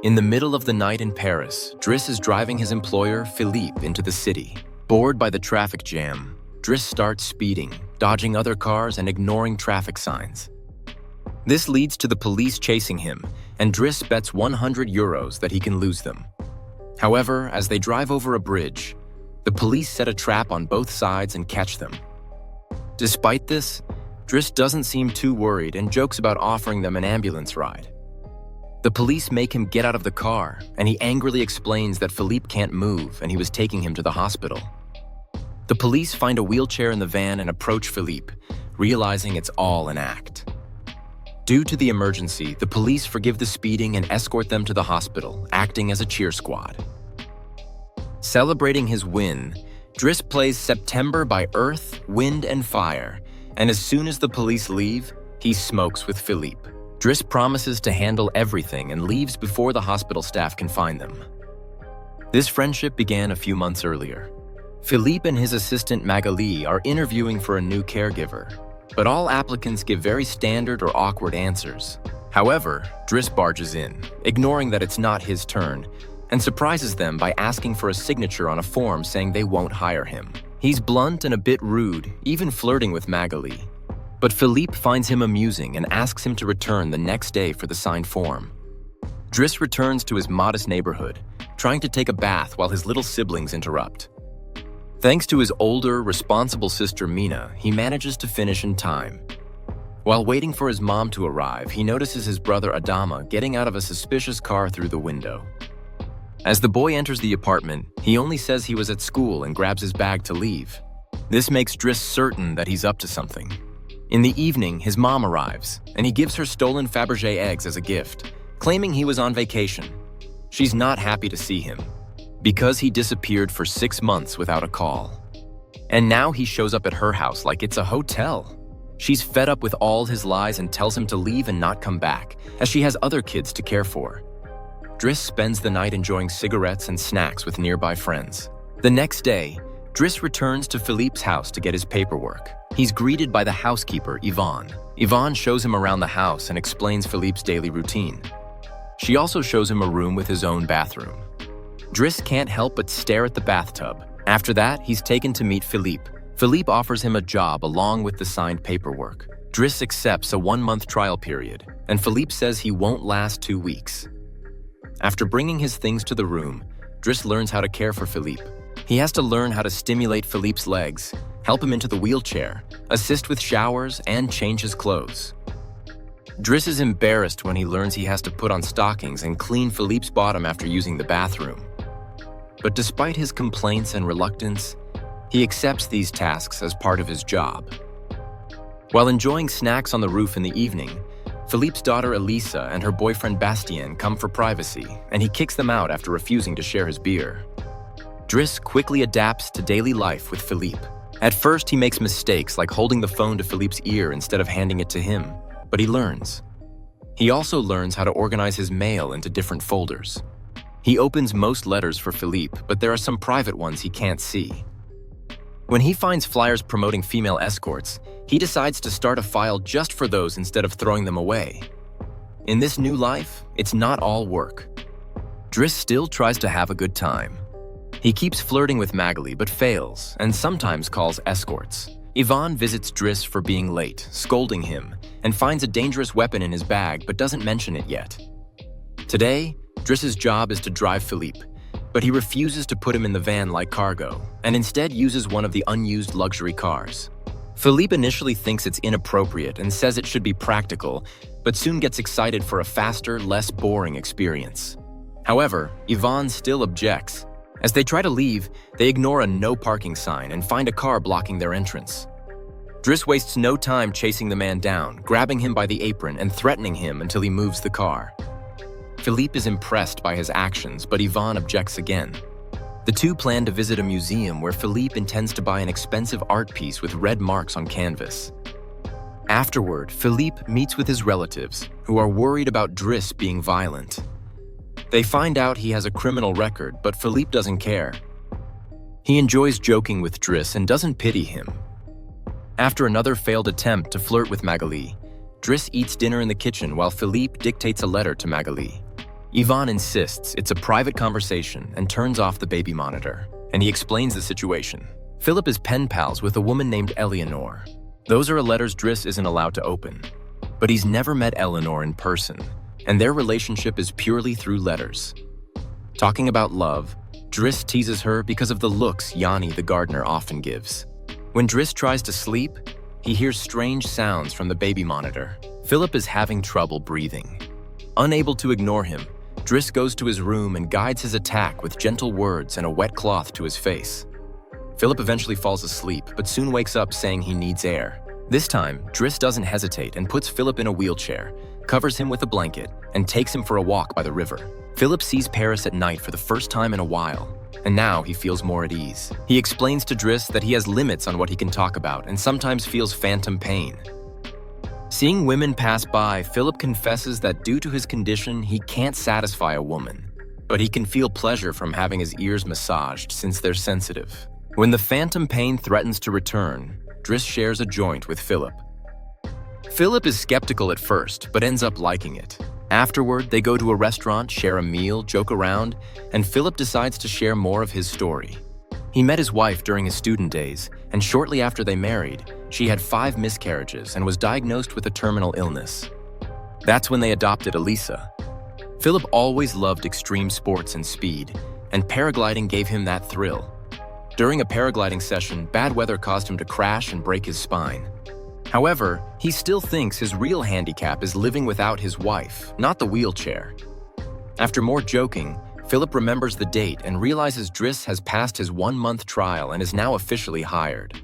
In the middle of the night in Paris, Driss is driving his employer, Philippe, into the city. Bored by the traffic jam, Driss starts speeding, dodging other cars and ignoring traffic signs. This leads to the police chasing him, and Driss bets €100 that he can lose them. However, as they drive over a bridge, the police set a trap on both sides and catch them. Despite this, Driss doesn't seem too worried and jokes about offering them an ambulance ride. The police make him get out of the car, and he angrily explains that Philippe can't move and he was taking him to the hospital. The police find a wheelchair in the van and approach Philippe, realizing it's all an act. Due to the emergency, the police forgive the speeding and escort them to the hospital, acting as a cheer squad. Celebrating his win, Driss plays September by Earth, Wind, and Fire, and as soon as the police leave, he smokes with Philippe. Driss promises to handle everything and leaves before the hospital staff can find them. This friendship began a few months earlier. Philippe and his assistant Magali are interviewing for a new caregiver, but all applicants give very standard or awkward answers. However, Driss barges in, ignoring that it's not his turn, and surprises them by asking for a signature on a form saying they won't hire him. He's blunt and a bit rude, even flirting with Magali. But Philippe finds him amusing and asks him to return the next day for the signed form. Driss returns to his modest neighborhood, trying to take a bath while his little siblings interrupt. Thanks to his older, responsible sister Mina, he manages to finish in time. While waiting for his mom to arrive, he notices his brother Adama getting out of a suspicious car through the window. As the boy enters the apartment, he only says he was at school and grabs his bag to leave. This makes Driss certain that he's up to something. In the evening, his mom arrives, and he gives her stolen Fabergé eggs as a gift, claiming he was on vacation. She's not happy to see him, because he disappeared for 6 months without a call. And now he shows up at her house like it's a hotel. She's fed up with all his lies and tells him to leave and not come back, as she has other kids to care for. Driss spends the night enjoying cigarettes and snacks with nearby friends. The next day, Driss returns to Philippe's house to get his paperwork. He's greeted by the housekeeper, Yvonne. Yvonne shows him around the house and explains Philippe's daily routine. She also shows him a room with his own bathroom. Driss can't help but stare at the bathtub. After that, he's taken to meet Philippe. Philippe offers him a job along with the signed paperwork. Driss accepts a 1-month trial period, and Philippe says he won't last 2 weeks. After bringing his things to the room, Driss learns how to care for Philippe. He has to learn how to stimulate Philippe's legs, help him into the wheelchair, assist with showers, and change his clothes. Driss is embarrassed when he learns he has to put on stockings and clean Philippe's bottom after using the bathroom. But despite his complaints and reluctance, he accepts these tasks as part of his job. While enjoying snacks on the roof in the evening, Philippe's daughter Elisa and her boyfriend Bastien come for privacy, and he kicks them out after refusing to share his beer. Driss quickly adapts to daily life with Philippe. At first, he makes mistakes like holding the phone to Philippe's ear instead of handing it to him, but he learns. He also learns how to organize his mail into different folders. He opens most letters for Philippe, but there are some private ones he can't see. When he finds flyers promoting female escorts, he decides to start a file just for those instead of throwing them away. In this new life, it's not all work. Driss still tries to have a good time. He keeps flirting with Magali but fails, and sometimes calls escorts. Yvonne visits Driss for being late, scolding him, and finds a dangerous weapon in his bag but doesn't mention it yet. Today, Driss's job is to drive Philippe, but he refuses to put him in the van like cargo, and instead uses one of the unused luxury cars. Philippe initially thinks it's inappropriate and says it should be practical, but soon gets excited for a faster, less boring experience. However, Yvonne still objects. As they try to leave, they ignore a no parking sign and find a car blocking their entrance. Driss wastes no time chasing the man down, grabbing him by the apron and threatening him until he moves the car. Philippe is impressed by his actions, but Yvonne objects again. The two plan to visit a museum where Philippe intends to buy an expensive art piece with red marks on canvas. Afterward, Philippe meets with his relatives, who are worried about Driss being violent. They find out he has a criminal record, but Philippe doesn't care. He enjoys joking with Driss and doesn't pity him. After another failed attempt to flirt with Magali, Driss eats dinner in the kitchen while Philippe dictates a letter to Magali. Yvonne insists it's a private conversation and turns off the baby monitor, and he explains the situation. Philippe is pen pals with a woman named Eleanor. Those are letters Driss isn't allowed to open. But he's never met Eleanor in person, and their relationship is purely through letters. Talking about love, Driss teases her because of the looks Yanni the gardener often gives. When Driss tries to sleep, he hears strange sounds from the baby monitor. Philippe is having trouble breathing. Unable to ignore him, Driss goes to his room and guides his attack with gentle words and a wet cloth to his face. Philippe eventually falls asleep, but soon wakes up saying he needs air. This time, Driss doesn't hesitate and puts Philippe in a wheelchair, covers him with a blanket, and takes him for a walk by the river. Philippe sees Paris at night for the first time in a while, and now he feels more at ease. He explains to Driss that he has limits on what he can talk about and sometimes feels phantom pain. Seeing women pass by, Philippe confesses that due to his condition, he can't satisfy a woman, but he can feel pleasure from having his ears massaged since they're sensitive. When the phantom pain threatens to return, Driss shares a joint with Philippe. Philippe is skeptical at first, but ends up liking it. Afterward, they go to a restaurant, share a meal, joke around, and Philippe decides to share more of his story. He met his wife during his student days, and shortly after they married, she had 5 miscarriages and was diagnosed with a terminal illness. That's when they adopted Elisa. Philippe always loved extreme sports and speed, and paragliding gave him that thrill. During a paragliding session, bad weather caused him to crash and break his spine. However, he still thinks his real handicap is living without his wife, not the wheelchair. After more joking, Philippe remembers the date and realizes Driss has passed his 1-month trial and is now officially hired.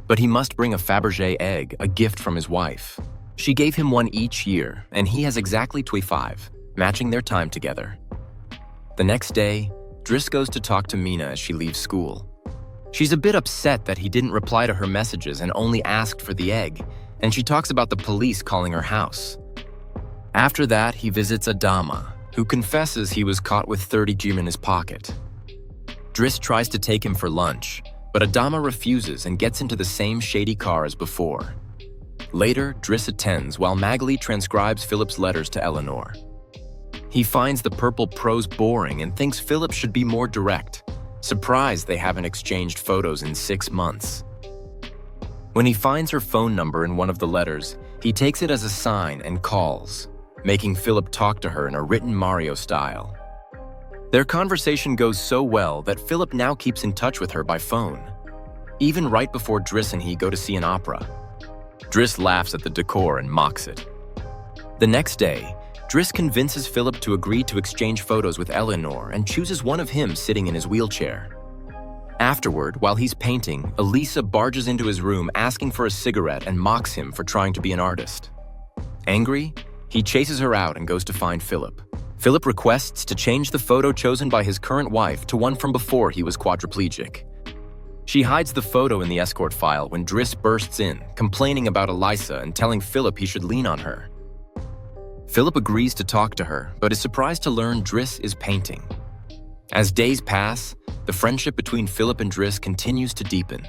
But he must bring a Fabergé egg, a gift from his wife. She gave him one each year, and he has exactly 25, matching their time together. The next day, Driss goes to talk to Mina as she leaves school. She's a bit upset that he didn't reply to her messages and only asked for the egg, and she talks about the police calling her house. After that, he visits Adama, who confesses he was caught with 30 Gm in his pocket. Driss tries to take him for lunch, but Adama refuses and gets into the same shady car as before. Later, Driss attends while Magali transcribes Philippe's letters to Eleanor. He finds the purple prose boring and thinks Philippe should be more direct, surprised they haven't exchanged photos in 6 months. When he finds her phone number in one of the letters, he takes it as a sign and calls, making Philippe talk to her in a written Mario style. Their conversation goes so well that Philippe now keeps in touch with her by phone, even right before Driss and he go to see an opera. Driss laughs at the decor and mocks it. The next day, Driss convinces Philippe to agree to exchange photos with Eleanor and chooses one of him sitting in his wheelchair. Afterward, while he's painting, Elisa barges into his room asking for a cigarette and mocks him for trying to be an artist. Angry, he chases her out and goes to find Philippe. Philippe requests to change the photo chosen by his current wife to one from before he was quadriplegic. She hides the photo in the escort file when Driss bursts in, complaining about Elisa and telling Philippe he should lean on her. Philippe agrees to talk to her, but is surprised to learn Driss is painting. As days pass, the friendship between Philippe and Driss continues to deepen.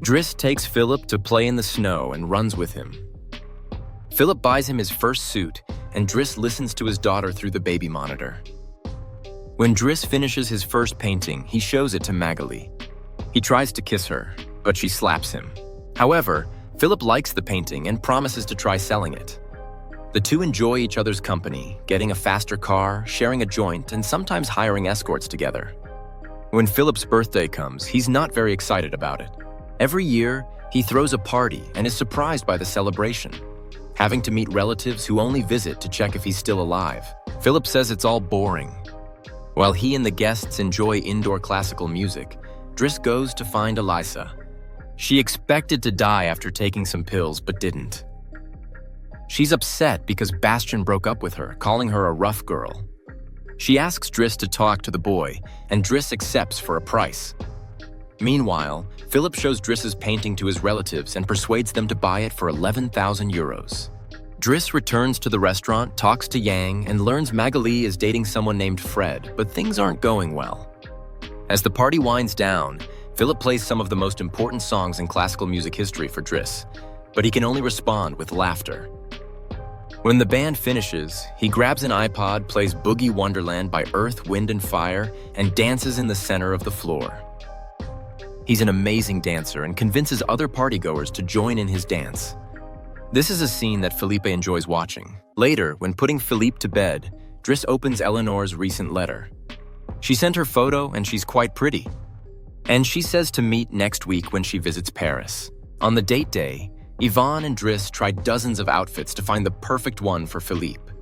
Driss takes Philippe to play in the snow and runs with him. Philippe buys him his first suit, and Driss listens to his daughter through the baby monitor. When Driss finishes his first painting, he shows it to Magali. He tries to kiss her, but she slaps him. However, Philippe likes the painting and promises to try selling it. The two enjoy each other's company, getting a faster car, sharing a joint, and sometimes hiring escorts together. When Philippe's birthday comes, he's not very excited about it. Every year, he throws a party and is surprised by the celebration, having to meet relatives who only visit to check if he's still alive. Philippe says it's all boring. While he and the guests enjoy indoor classical music, Driss goes to find Elisa. She expected to die after taking some pills, but didn't. She's upset because Bastien broke up with her, calling her a rough girl. She asks Driss to talk to the boy, and Driss accepts for a price. Meanwhile, Philippe shows Driss's painting to his relatives and persuades them to buy it for 11,000 euros. Driss returns to the restaurant, talks to Yang, and learns Magali is dating someone named Fred, but things aren't going well. As the party winds down, Philippe plays some of the most important songs in classical music history for Driss, but he can only respond with laughter. When the band finishes, he grabs an iPod, plays Boogie Wonderland by Earth, Wind and Fire, and dances in the center of the floor. He's an amazing dancer and convinces other partygoers to join in his dance. This is a scene that Felipe enjoys watching. Later, when putting Philippe to bed, Driss opens Eleanor's recent letter. She sent her photo and she's quite pretty. And she says to meet next week when she visits Paris. On the date day, Yvonne and Driss try dozens of outfits to find the perfect one for Philippe.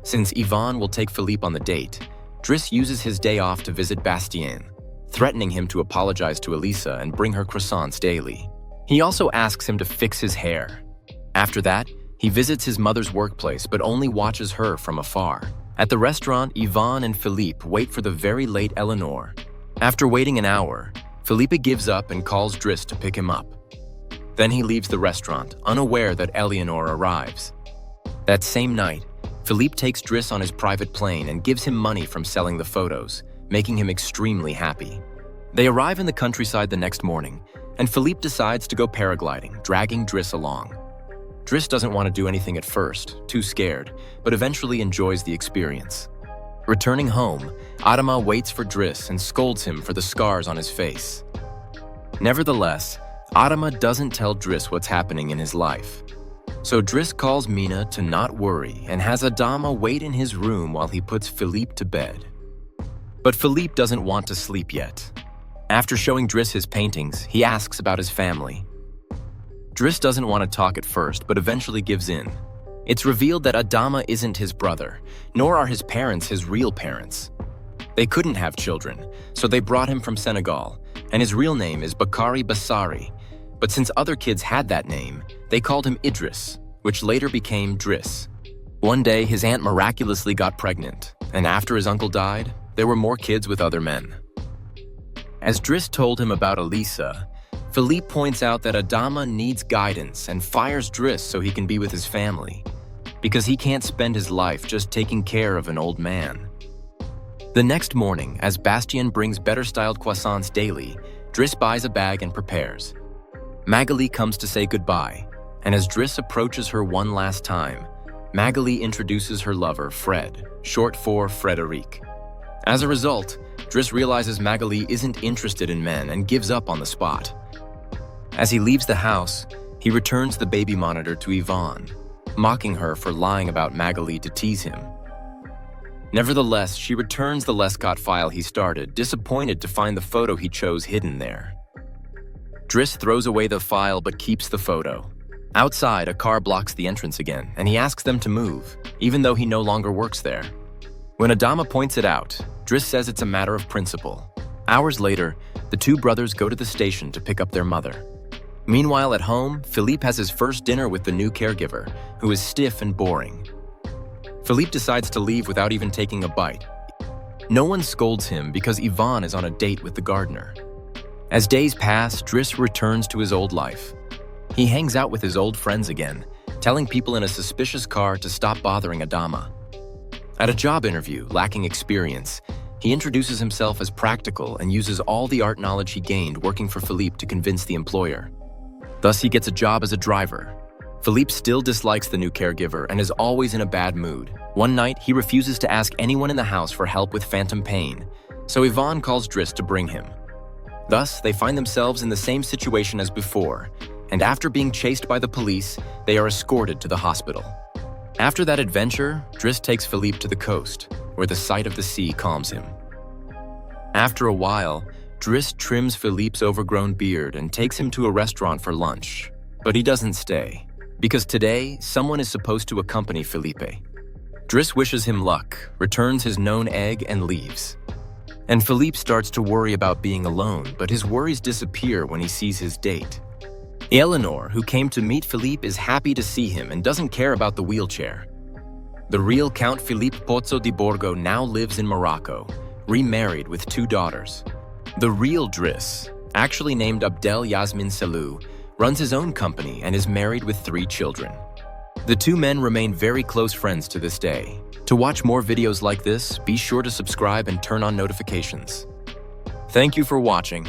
Since Yvonne will take Philippe on the date, Driss uses his day off to visit Bastien, threatening him to apologize to Elisa and bring her croissants daily. He also asks him to fix his hair. After that, he visits his mother's workplace but only watches her from afar. At the restaurant, Yvonne and Philippe wait for the very late Eleanor. After waiting an hour, Philippe gives up and calls Driss to pick him up. Then he leaves the restaurant, unaware that Eleanor arrives. That same night, Philippe takes Driss on his private plane and gives him money from selling the photos, making him extremely happy. They arrive in the countryside the next morning, and Philippe decides to go paragliding, dragging Driss along. Driss doesn't want to do anything at first, too scared, but eventually enjoys the experience. Returning home, Adama waits for Driss and scolds him for the scars on his face. Nevertheless, Adama doesn't tell Driss what's happening in his life. So Driss calls Mina to not worry and has Adama wait in his room while he puts Philippe to bed. But Philippe doesn't want to sleep yet. After showing Driss his paintings, he asks about his family. Driss doesn't want to talk at first, but eventually gives in. It's revealed that Adama isn't his brother, nor are his parents his real parents. They couldn't have children, so they brought him from Senegal, and his real name is Bakari Bassari. But since other kids had that name, they called him Idris, which later became Driss. One day, his aunt miraculously got pregnant, and after his uncle died, there were more kids with other men. As Driss told him about Elisa, Philippe points out that Adama needs guidance and fires Driss so he can be with his family, because he can't spend his life just taking care of an old man. The next morning, as Bastien brings better-styled croissants daily, Driss buys a bag and prepares. Magali comes to say goodbye, and as Driss approaches her one last time, Magali introduces her lover, Fred, short for Frederic. As a result, Driss realizes Magali isn't interested in men and gives up on the spot. As he leaves the house, he returns the baby monitor to Yvonne, mocking her for lying about Magali to tease him. Nevertheless, she returns the Lescott file he started, disappointed to find the photo he chose hidden there. Driss throws away the file but keeps the photo. Outside, a car blocks the entrance again, and he asks them to move, even though he no longer works there. When Adama points it out, Driss says it's a matter of principle. Hours later, the two brothers go to the station to pick up their mother. Meanwhile, at home, Philippe has his first dinner with the new caregiver, who is stiff and boring. Philippe decides to leave without even taking a bite. No one scolds him because Yvonne is on a date with the gardener. As days pass, Driss returns to his old life. He hangs out with his old friends again, telling people in a suspicious car to stop bothering Adama. At a job interview, lacking experience, he introduces himself as practical and uses all the art knowledge he gained working for Philippe to convince the employer. Thus, he gets a job as a driver. Philippe still dislikes the new caregiver and is always in a bad mood. One night, he refuses to ask anyone in the house for help with phantom pain, so Yvonne calls Driss to bring him. Thus, they find themselves in the same situation as before, and after being chased by the police, they are escorted to the hospital. After that adventure, Driss takes Philippe to the coast, where the sight of the sea calms him. After a while, Driss trims Philippe's overgrown beard and takes him to a restaurant for lunch. But he doesn't stay, because today, someone is supposed to accompany Philippe. Driss wishes him luck, returns his known egg, and leaves. And Philippe starts to worry about being alone, but his worries disappear when he sees his date. Eleanor, who came to meet Philippe, is happy to see him and doesn't care about the wheelchair. The real Count Philippe Pozzo di Borgo now lives in Morocco, remarried with 2 daughters. The real Driss, actually named Abdel Yasmin Salou, runs his own company and is married with 3 children. The 2 men remain very close friends to this day. To watch more videos like this, be sure to subscribe and turn on notifications. Thank you for watching.